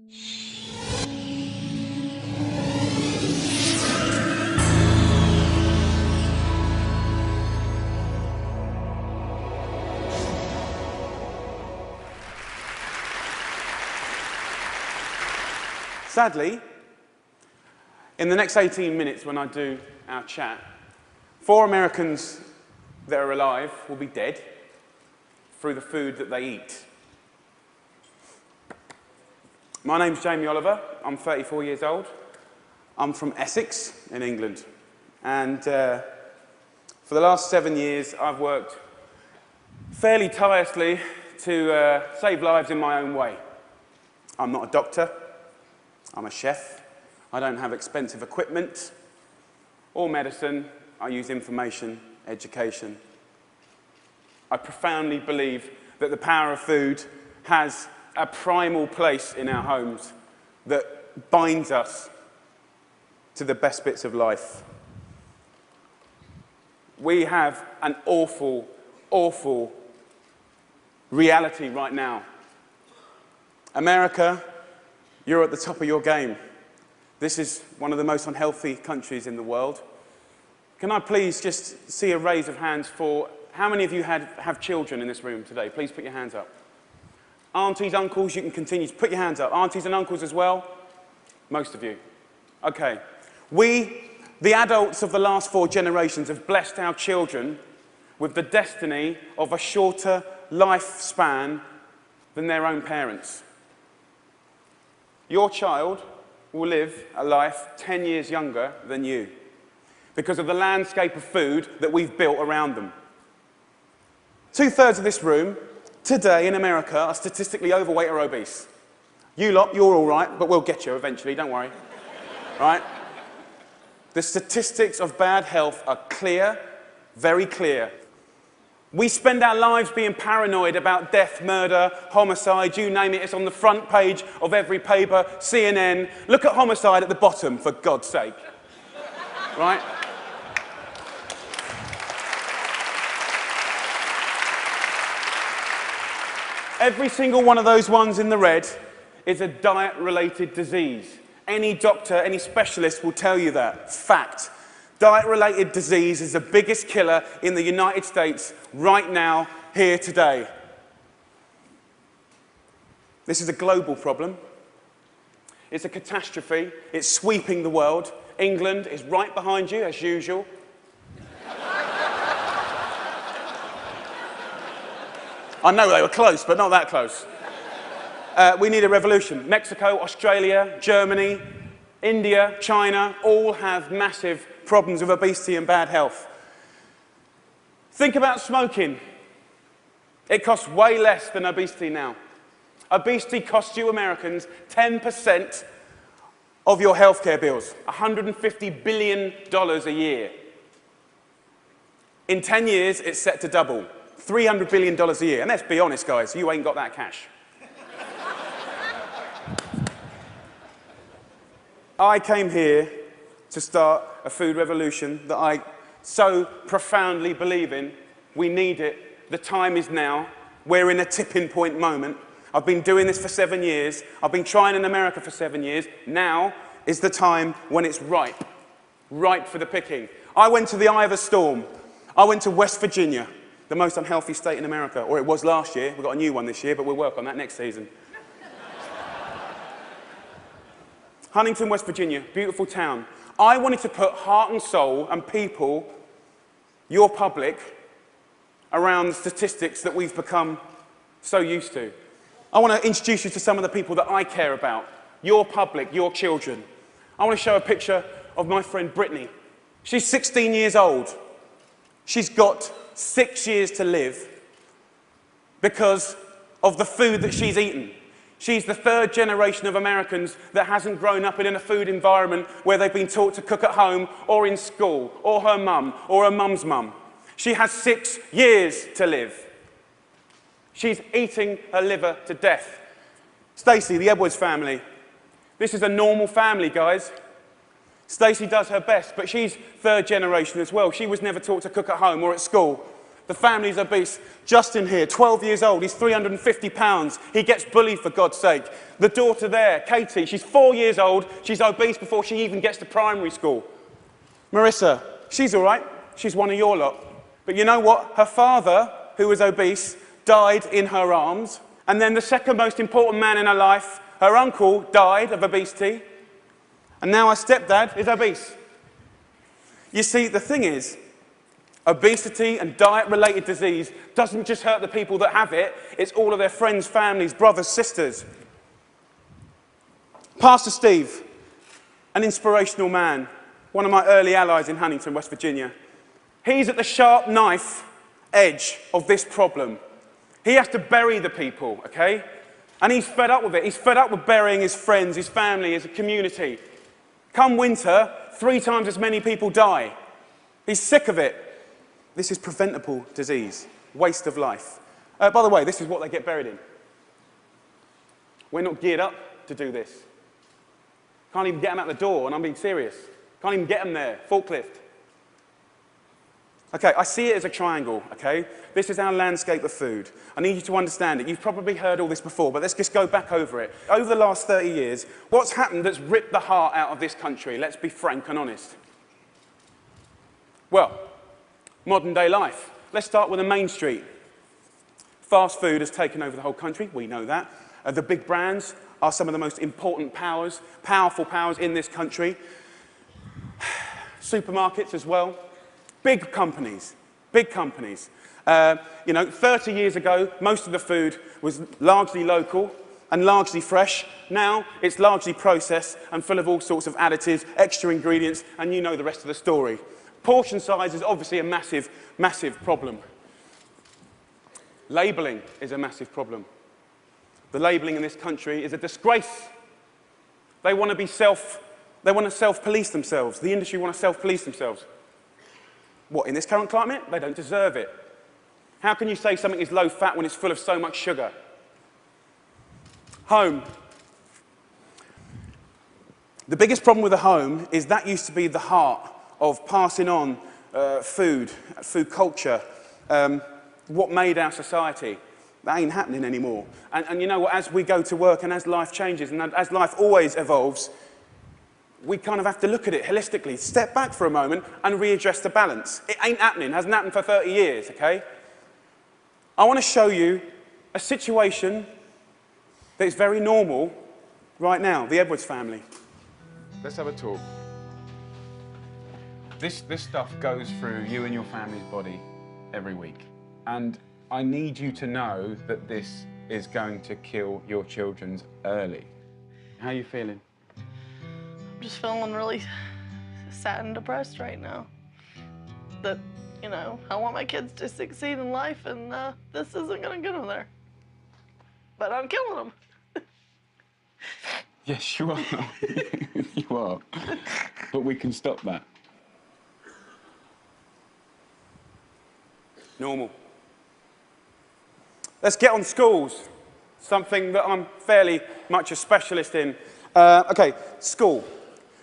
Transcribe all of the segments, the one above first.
Sadly, in the next 18 minutes when I do our chat, 4 Americans that are alive will be dead through the food that they eat. My name's Jamie Oliver. I'm 34 years old. I'm from Essex in England. And for the last 7 years, I've worked fairly tirelessly to save lives in my own way. I'm not a doctor. I'm a chef. I don't have expensive equipment or medicine. I use information, education. I profoundly believe that the power of food has a primal place in our homes that binds us to the best bits of life. We have an awful, awful reality right now. America, you're at the top of your game. This is one of the most unhealthy countries in the world. Can I please just see a raise of hands for how many of you have children in this room today? Please put your hands up. Aunties, uncles, you can continue to put your hands up. Aunties and uncles as well? Most of you. Okay. We, the adults of the last 4 generations, have blessed our children with the destiny of a shorter lifespan than their own parents. Your child will live a life 10 years younger than you because of the landscape of food that we've built around them. 2/3 of this room today in America are statistically overweight or obese. You lot, you're all right, but we'll get you eventually, don't worry. Right? The statistics of bad health are clear, very clear. We spend our lives being paranoid about death, murder, homicide, you name it. It's on the front page of every paper, CNN. Look at homicide at the bottom, for God's sake. Right? Every single one of those ones in the red is a diet-related disease. Any doctor, any specialist will tell you that. Fact. Diet-related disease is the biggest killer in the United States right now, here today. This is a global problem. It's a catastrophe. It's sweeping the world. England is right behind you, as usual. I know they were close, but not that close. We need a revolution. Mexico, Australia, Germany, India, China, all have massive problems with obesity and bad health. Think about smoking. It costs way less than obesity now. Obesity costs you Americans 10% of your healthcare bills, $150 billion a year. In 10 years, it's set to double, $300 billion a year. And let's be honest, guys, you ain't got that cash. I came here to start a food revolution that I so profoundly believe in. We need it. The time is now. We're in a tipping point moment. I've been doing this for 7 years. I've been trying in America for 7 years. Now is the time when it's ripe. Ripe for the picking. I went to the eye of a storm. I went to West Virginia, the most unhealthy state in America. Or it was last year. We've got a new one this year, but we'll work on that next season. Huntington, West Virginia, beautiful town. I wanted to put heart and soul and people, your public, around the statistics that we've become so used to. I want to introduce you to some of the people that I care about, your public, your children. I want to show a picture of my friend Brittany. She's 16 years old. She's got 6 years to live because of the food that she's eaten. She's the 3rd generation of Americans that hasn't grown up in a food environment where they've been taught to cook at home or in school, or her mum, or her mum's mum. She has 6 years to live. She's eating her liver to death. Stacey, the Edwards family. This is a normal family, guys. Stacey does her best, but she's 3rd generation as well. She was never taught to cook at home or at school. The family's obese. Justin here, 12 years old, he's 350 pounds. He gets bullied, for God's sake. The daughter there, Katie, she's 4 years old. She's obese before she even gets to primary school. Marissa, she's all right. She's one of your lot. But you know what? Her father, who was obese, died in her arms. And then the second most important man in her life, her uncle, died of obesity. And now her stepdad is obese. You see, the thing is, obesity and diet-related disease doesn't just hurt the people that have it, it's all of their friends, families, brothers, sisters. Pastor Steve, an inspirational man, one of my early allies in Huntington, West Virginia. He's at the sharp knife edge of this problem. He has to bury the people, okay? And he's fed up with it. He's fed up with burying his friends, his family, his community. Come winter, 3 times as many people die. He's sick of it. This is preventable disease, waste of life. By the way, this is what they get buried in. We're not geared up to do this. Can't even get them out the door, and I'm being serious. Can't even get them there, forklift. Okay, I see it as a triangle, okay? This is our landscape of food. I need you to understand it. You've probably heard all this before, but let's just go back over it. Over the last 30 years, what's happened that's ripped the heart out of this country? Let's be frank and honest. Well, modern day life. Let's start with the main street. Fast food has taken over the whole country, we know that. The big brands are some of the most important powers, powerful powers in this country. Supermarkets as well. Big companies, big companies. 30 years ago, most of the food was largely local and largely fresh. Now, it's largely processed and full of all sorts of additives, extra ingredients, and you know the rest of the story. Portion size is obviously a massive, massive problem. Labelling is a massive problem. The labelling in this country is a disgrace. They want to self-police themselves. The industry want to self-police themselves. What, in this current climate? They don't deserve it. How can you say something is low fat when it's full of so much sugar? Home. The biggest problem with the home is that used to be the heart of passing on food culture, what made our society. That ain't happening anymore. And you know what, as we go to work and as life changes and as life always evolves, we kind of have to look at it holistically, step back for a moment and readdress the balance. It ain't happening, hasn't happened for 30 years, okay? I want to show you a situation that is very normal right now, the Edwards family. Let's have a talk. This stuff goes through you and your family's body every week. And I need you to know that this is going to kill your children early. How are you feeling? I'm just feeling really sad and depressed right now. That, I want my kids to succeed in life, and this isn't gonna get them there. But I'm killing them. Yes, you are. You are. But we can stop that. Normal. Let's get on schools. Something that I'm fairly much a specialist in. Okay, school.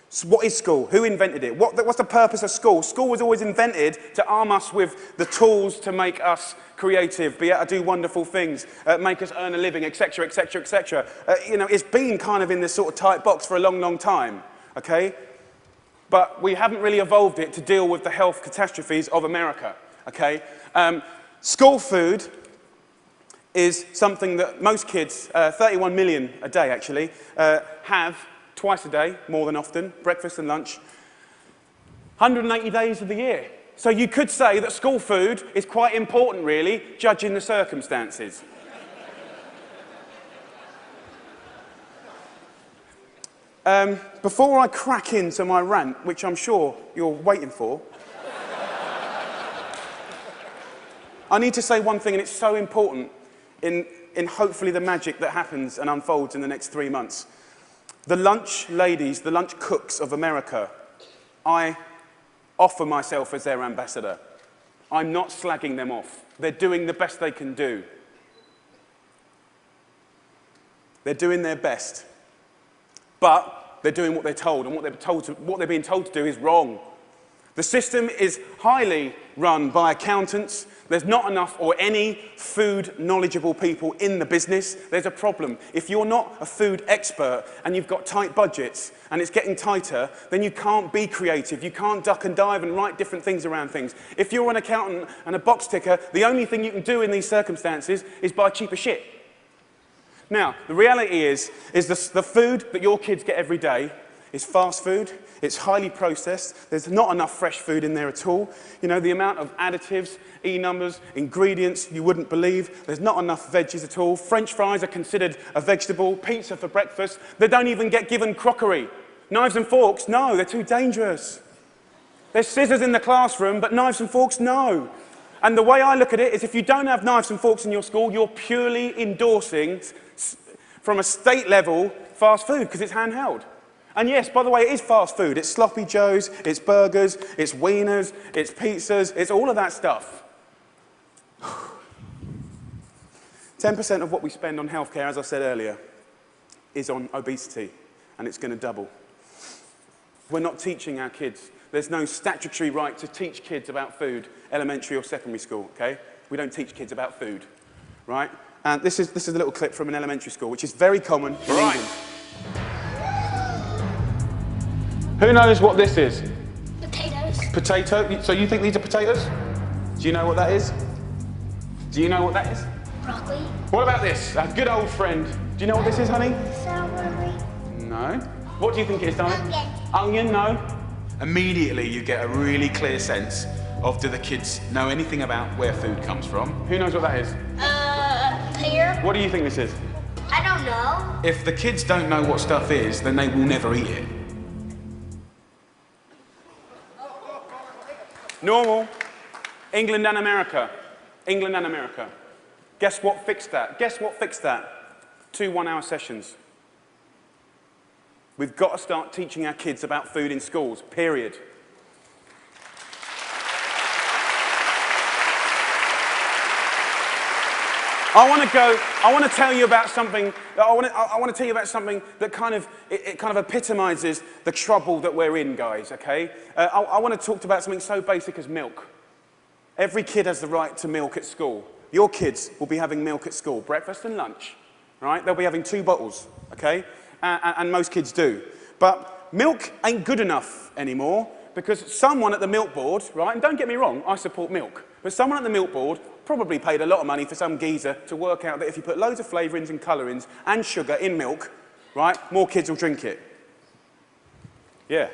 So what is school? Who invented it? What's the purpose of school? School was always invented to arm us with the tools to make us creative, be able to do wonderful things, make us earn a living, etc., etc., etc. It's been kind of in this sort of tight box for a long, long time, okay? But we haven't really evolved it to deal with the health catastrophes of America, okay? School food is something that most kids, 31 million a day actually, have twice a day, more than often, breakfast and lunch, 180 days of the year. So you could say that school food is quite important, really, judging the circumstances. Before I crack into my rant, which I'm sure you're waiting for, I need to say one thing, and it's so important in hopefully the magic that happens and unfolds in the next 3 months. The lunch ladies, the lunch cooks of America, I offer myself as their ambassador. I'm not slagging them off. They're doing the best they can do. They're doing their best. But they're doing what they're told, and what they're being told to do is wrong. The system is highly run by accountants. There's not enough or any food knowledgeable people in the business. There's a problem. If you're not a food expert and you've got tight budgets and it's getting tighter, then you can't be creative. You can't duck and dive and write different things around things. If you're an accountant and a box ticker, the only thing you can do in these circumstances is buy cheaper shit. Now, the reality is the food that your kids get every day is fast food. It's highly processed. There's not enough fresh food in there at all. You know, the amount of additives, E-numbers, ingredients you wouldn't believe. There's not enough veggies at all. French fries are considered a vegetable. Pizza for breakfast. They don't even get given crockery. Knives and forks, no, they're too dangerous. There's scissors in the classroom, but knives and forks, no. And the way I look at it is if you don't have knives and forks in your school, you're purely endorsing, from a state level, fast food, because it's handheld. And yes, by the way, it is fast food. It's sloppy joes, it's burgers, it's wieners, it's pizzas, it's all of that stuff. 10% of what we spend on healthcare, as I said earlier, is on obesity, and it's going to double. We're not teaching our kids. There's no statutory right to teach kids about food, elementary or secondary school, okay? We don't teach kids about food, right? And this is a little clip from an elementary school, which is very common in England. Who knows what this is? Potatoes. Potato? So you think these are potatoes? Do you know what that is? Do you know what that is? Broccoli. What about this? Our good old friend. Do you know what this is, honey? Celery. No. What do you think it is, darling? Onion. Onion, no. Immediately you get a really clear sense of, do the kids know anything about where food comes from? Who knows what that is? Pear. What do you think this is? I don't know. If the kids don't know what stuff is, then they will never eat it. Normal. England and America. England and America. Guess what fixed that? Guess what fixed that? 2 one-hour sessions. We've got to start teaching our kids about food in schools, period. I want to tell you about something. I want to tell you about something that kind of epitomizes the trouble that we're in, guys. Okay? I want to talk about something so basic as milk. Every kid has the right to milk at school. Your kids will be having milk at school, breakfast and lunch. Right? They'll be having 2 bottles. Okay? And most kids do. But milk ain't good enough anymore because someone at the milk board, right? And don't get me wrong, I support milk. But someone at the milk board probably paid a lot of money for some geezer to work out that if you put loads of flavourings and colourings and sugar in milk, right, more kids will drink it. Yeah.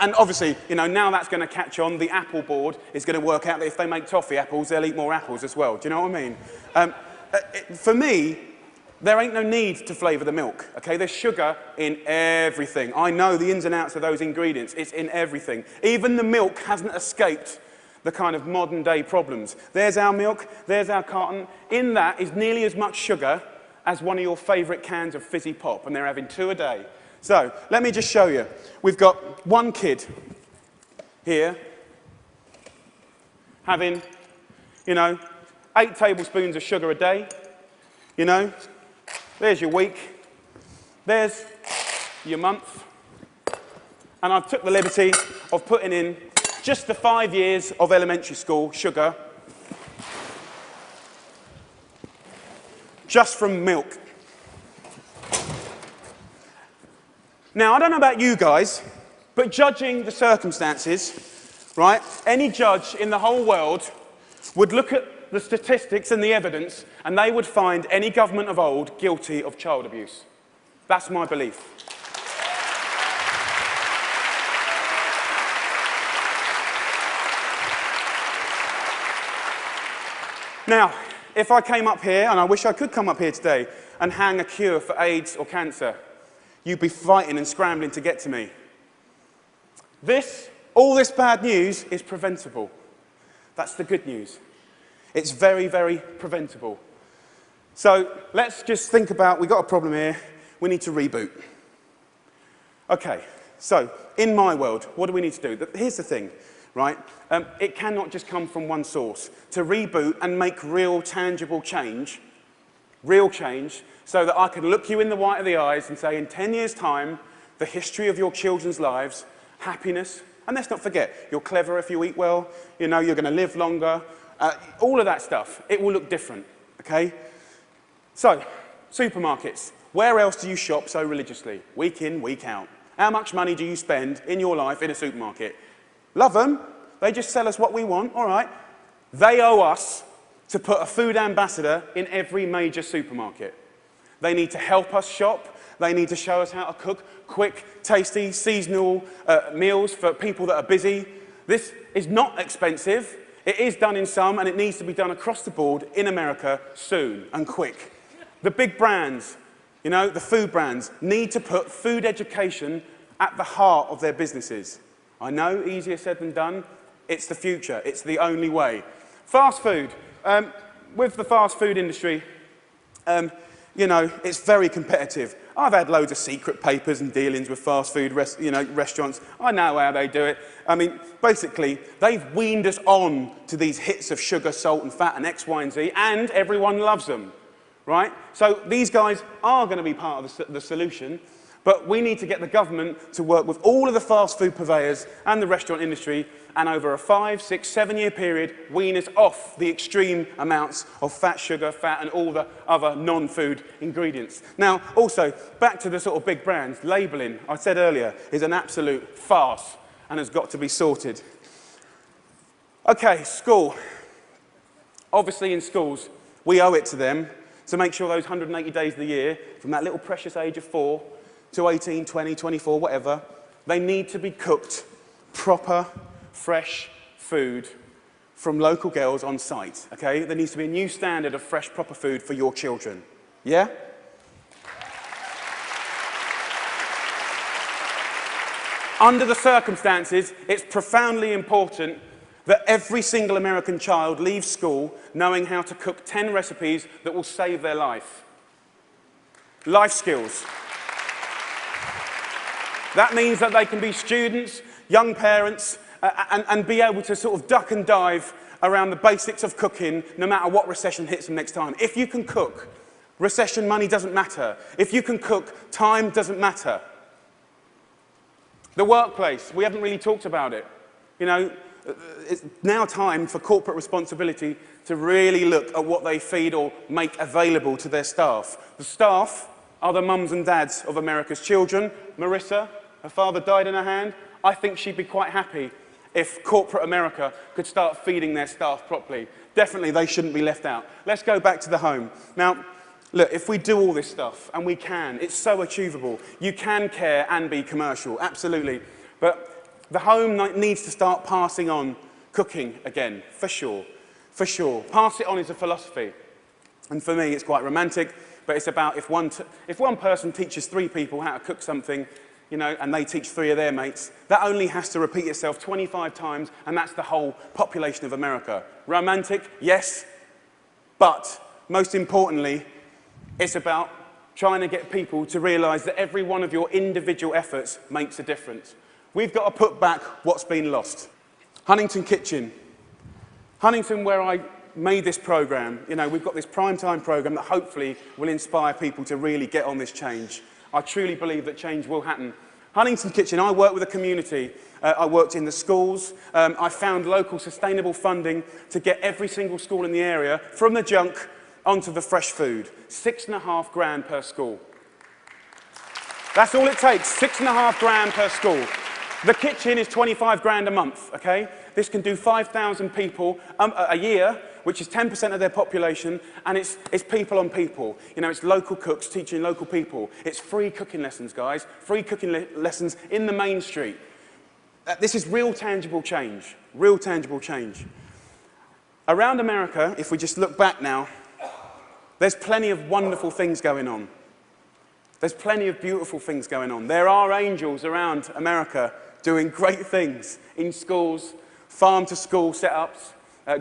And obviously, you know, now that's going to catch on. The apple board is going to work out that if they make toffee apples, they'll eat more apples as well. Do you know what I mean? For me, there ain't no need to flavour the milk, okay? There's sugar in everything. I know the ins and outs of those ingredients. It's in everything. Even the milk hasn't escaped the kind of modern day problems. There's our milk, there's our carton. In that is nearly as much sugar as one of your favourite cans of fizzy pop, and they're having 2 a day. So, let me just show you. We've got one kid here having, you know, 8 tablespoons of sugar a day, you know. There's your week, there's your month, and I've took the liberty of putting in just the 5 years of elementary school sugar, just from milk. Now, I don't know about you guys, but judging the circumstances, right, any judge in the whole world would look at the statistics and the evidence, and they would find any government of old guilty of child abuse. That's my belief. Now, if I came up here, and I wish I could come up here today, and hang a cure for AIDS or cancer, you'd be fighting and scrambling to get to me. All this bad news is preventable. That's the good news. It's very, very preventable. So let's just think about, we've got a problem here, we need to reboot. Okay, so in my world, what do we need to do? Here's the thing, right? It cannot just come from one source. To reboot and make real, tangible change, so that I can look you in the white of the eyes and say, in 10 years' time, the history of your children's lives, happiness And let's not forget, you're clever if you eat well, you know, you're going to live longer, all of that stuff. It will look different, okay? So, supermarkets. Where else do you shop so religiously? Week in, week out. How much money do you spend in your life in a supermarket? Love them. They just sell us what we want, all right. They owe us to put a food ambassador in every major supermarket. They need to help us shop. They need to show us how to cook quick, tasty, seasonal meals for people that are busy. This is not expensive. It is done in some, and it needs to be done across the board in America soon and quick. The big brands, you know, the food brands, need to put food education at the heart of their businesses. I know, easier said than done. It's the future. It's the only way. Fast food. With the fast food industry, you know, it's very competitive. I've had loads of secret papers and dealings with fast food restaurants. I know how they do it. I mean, basically, they've weaned us on to these hits of sugar, salt, and fat, and X, Y, and Z, and everyone loves them, right? So these guys are going to be part of the solution, but we need to get the government to work with all of the fast food purveyors and the restaurant industry, and over a 5, 6, 7 year period, wean us off the extreme amounts of fat, sugar, fat, and all the other non-food ingredients. Now, also, back to the sort of big brands, labelling, I said earlier, is an absolute farce and has got to be sorted. Okay, school. Obviously, in schools, we owe it to them to make sure those 180 days of the year, from that little precious age of 4 to 18, 20, 24, whatever, they need to be cooked proper, fresh food from local girls on site, okay? There needs to be a new standard of fresh, proper food for your children. Yeah? Under the circumstances, it's profoundly important that every single American child leaves school knowing how to cook 10 recipes that will save their life. Life skills. That means that they can be students, young parents, and be able to sort of duck and dive around the basics of cooking no matter what recession hits them next time. If you can cook, recession money doesn't matter. If you can cook, time doesn't matter. The workplace, we haven't really talked about it. You know, it's now time for corporate responsibility to really look at what they feed or make available to their staff. The staff are the mums and dads of America's children. Marissa, her father died in her hand. I think she'd be quite happy if corporate America could start feeding their staff properly. Definitely, they shouldn't be left out. Let's go back to the home. Now, look, if we do all this stuff, and we can, it's so achievable. You can care and be commercial, absolutely. But the home needs to start passing on cooking again, for sure, for sure. Pass it on is a philosophy. And for me, it's quite romantic, but it's about if one person teaches 3 people how to cook something, you know, and they teach 3 of their mates, that only has to repeat itself 25 times, and that's the whole population of America. Romantic, yes, but most importantly, it's about trying to get people to realise that every one of your individual efforts makes a difference. We've got to put back what's been lost. Huntington Kitchen. Huntington, where I made this programme, you know, we've got this primetime programme that hopefully will inspire people to really get on this change. I truly believe that change will happen. Huntington Kitchen, I work with a community. I worked in the schools. I found local sustainable funding to get every single school in the area from the junk onto the fresh food. $6.5 grand per school. That's all it takes, $6.5 grand per school. The kitchen is 25 grand a month, okay? This can do 5,000 people a year, which is 10% of their population, and it's people on people. You know, it's local cooks teaching local people. It's free cooking lessons, guys. Free cooking lessons in the main street. This is real tangible change. Real tangible change. Around America, if we just look back now, there's plenty of wonderful things going on. There's plenty of beautiful things going on. There are angels around America doing great things in schools, farm-to-school setups,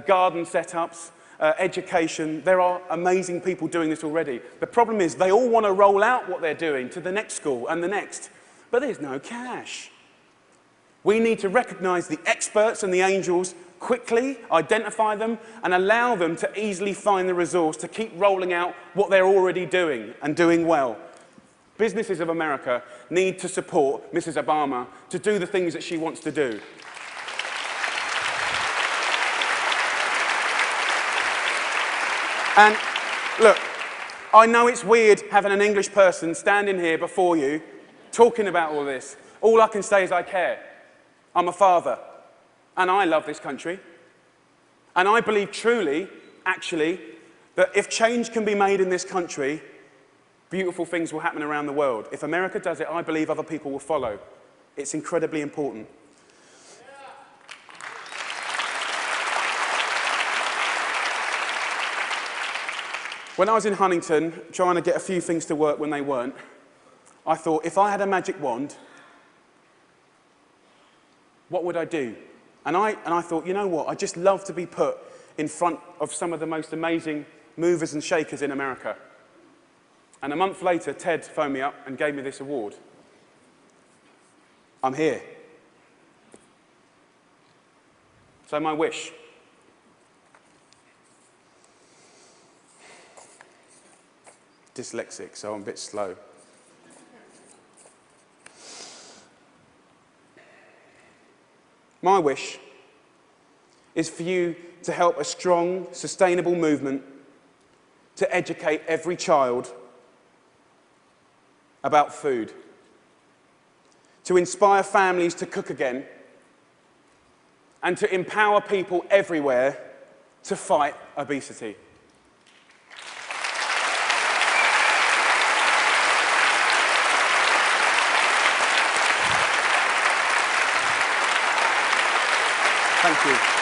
garden setups, education. There are amazing people doing this already. The problem is they all want to roll out what they're doing to the next school and the next, but there's no cash. We need to recognise the experts and the angels quickly, identify them, and allow them to easily find the resource to keep rolling out what they're already doing and doing well. Businesses of America need to support Mrs. Obama to do the things that she wants to do. And look, I know it's weird having an English person standing here before you talking about all this. All I can say is I care. I'm a father, and I love this country. And I believe truly, actually, that if change can be made in this country, beautiful things will happen around the world. If America does it, I believe other people will follow. It's incredibly important. When I was in Huntington, trying to get a few things to work when they weren't, I thought, if I had a magic wand, what would I do? And I thought, you know what, I'd just love to be put in front of some of the most amazing movers and shakers in America. And a month later, Ted phoned me up and gave me this award. I'm here. So my wish. Dyslexic, so I'm a bit slow. My wish is for you to help a strong, sustainable movement to educate every child about food, to inspire families to cook again, and to empower people everywhere to fight obesity. Thank you.